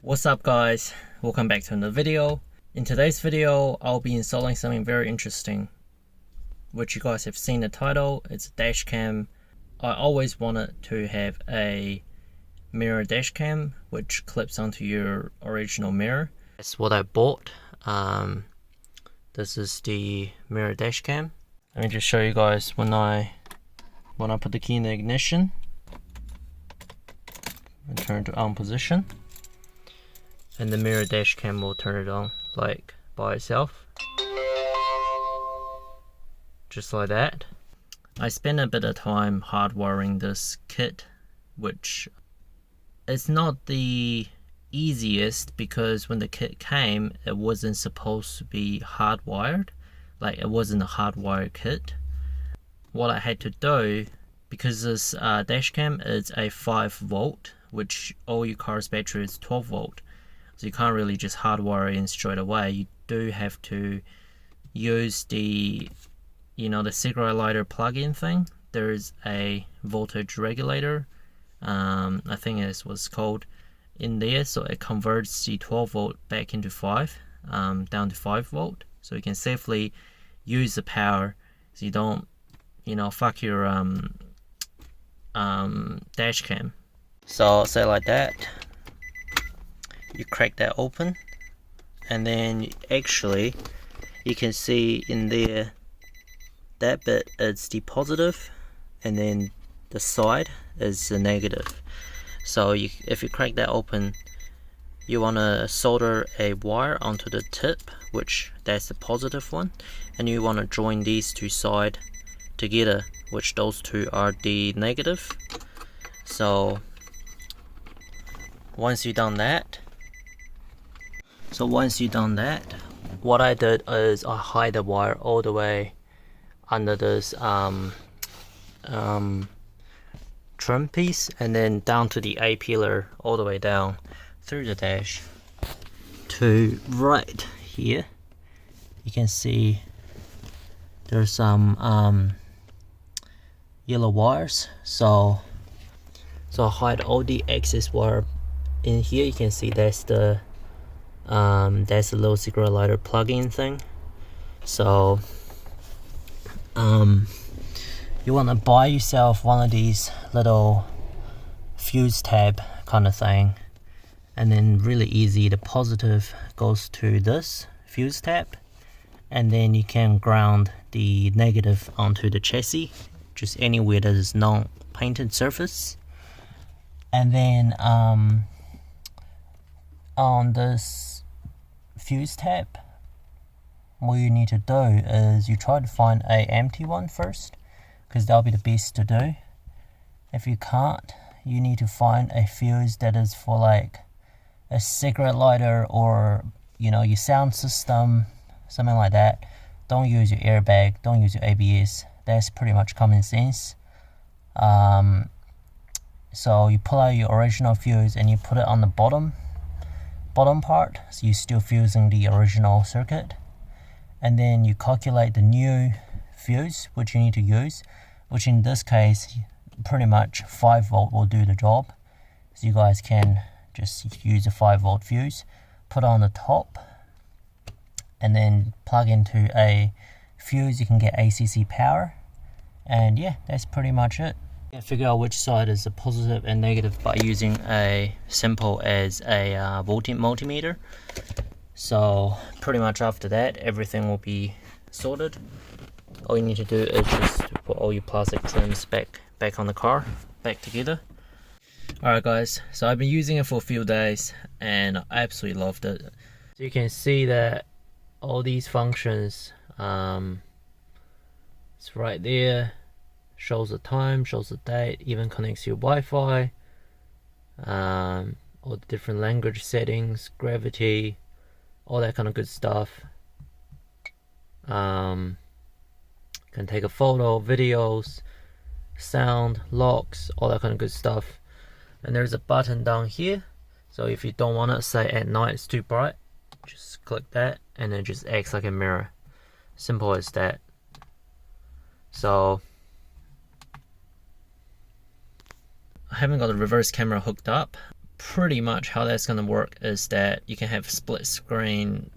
What's up guys, welcome back to another video. In today's video I'll be installing something very interesting, which you guys have seen the title. It's a dash cam. I always wanted to have a mirror dash cam which clips onto your original mirror. That's what I bought. This is the mirror dash cam. Let me just show you guys when I put the key in the ignition and turn to on position, and the mirror dash cam will turn it on like by itself, just like that. I spent a bit of time hardwiring this kit, which is not the easiest because when the kit came it wasn't supposed to be hardwired, like it wasn't a hardwired kit. What I had to do, because this dash cam is a 5 volt, which all your car's battery is 12 volt, so you can't really just hardwire it in straight away. You do have to use the the cigarette lighter plug-in thing. There is a voltage regulator, I think it's what's called, in there, so it converts the 12 volt back into 5, down to 5 volt, so you can safely use the power, so you don't fuck your dash cam. So say like that, you crack that open, and then actually you can see in there that bit is the positive and then the side is the negative. So if you crack that open, you want to solder a wire onto the tip, which that's the positive one, and you want to join these two sides together, which those two are the negative. So once you've done that, what I did is I hide the wire all the way under this trim piece, and then down to the A pillar, all the way down through the dash to right here. You can see there's some yellow wires, so I hide all the excess wire in here. You can see that's the little cigarette lighter plug-in thing. So you want to buy yourself one of these little fuse tab kind of thing, and then really easy, the positive goes to this fuse tab, and then you can ground the negative onto the chassis, just anywhere that is non-painted surface. And then on this fuse tab, what you need to do is you try to find a empty one first, because that'll be the best to do. If you can't, you need to find a fuse that is for like a cigarette lighter or your sound system, something like that. Don't use your airbag, don't use your ABS. That's pretty much common sense. So you pull out your original fuse and you put it on the bottom part, so you're still fusing the original circuit, and then you calculate the new fuse which you need to use, which in this case pretty much 5 volt will do the job. So you guys can just use a 5 volt fuse, put on the top, and then plug into a fuse. You can get ACC power, and yeah, that's pretty much it. Figure out which side is the positive and negative by using a simple as a multimeter. So pretty much after that everything will be sorted. All you need to do is just put all your plastic trims back on the car, back together. Alright guys, so I've been using it for a few days and I absolutely loved it. So you can see that all these functions, it's right there. Shows the time, shows the date, even connects to your Wi-Fi, all the different language settings, gravity, all that kind of good stuff. Can take a photo, videos, sound, locks, all that kind of good stuff. And there's a button down here, so if you don't want it, say at night it's too bright, just click that and it just acts like a mirror. Simple as that. So I haven't got the reverse camera hooked up, pretty much how that's gonna work is that you can have split screen,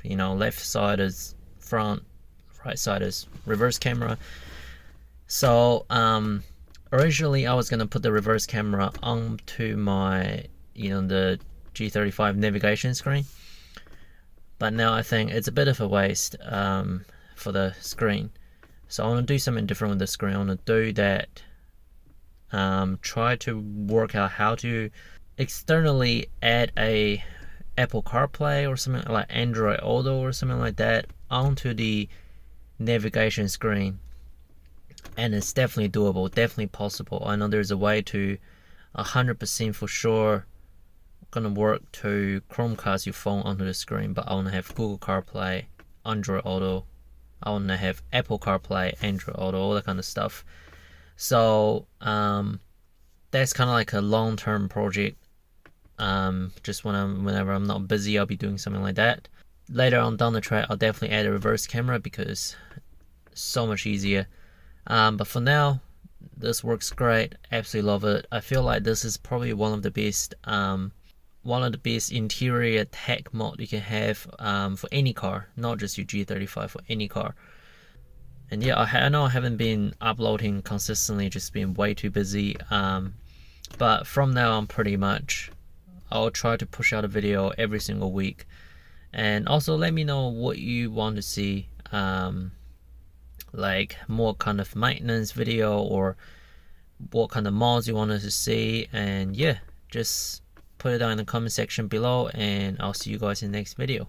you know, left side is front, right side is reverse camera. So originally I was gonna put the reverse camera onto my, you know, the G35 navigation screen, but now I think it's a bit of a waste for the screen. So I want to do something different with the screen. I want to do that, try to work out how to externally add a Apple CarPlay or something like Android Auto or something like that onto the navigation screen. And it's definitely doable, definitely possible. I know there's a way to 100% for sure gonna work to Chromecast your phone onto the screen, but I want to have Google CarPlay, Android Auto, I want to have Apple CarPlay, Android Auto, all that kind of stuff. So that's kind of like a long-term project. Just whenever I'm not busy, I'll be doing something like that. Later on down the track, I'll definitely add a reverse camera because it's so much easier. But for now, this works great. Absolutely love it. I feel like this is probably one of the best interior tech mod you can have for any car, not just your G35, for any car. And yeah, I know I haven't been uploading consistently, just been way too busy. But from now on, pretty much, I'll try to push out a video every single week. And also let me know what you want to see, like more kind of maintenance video or what kind of mods you want us to see. And yeah, just put it down in the comment section below, and I'll see you guys in the next video.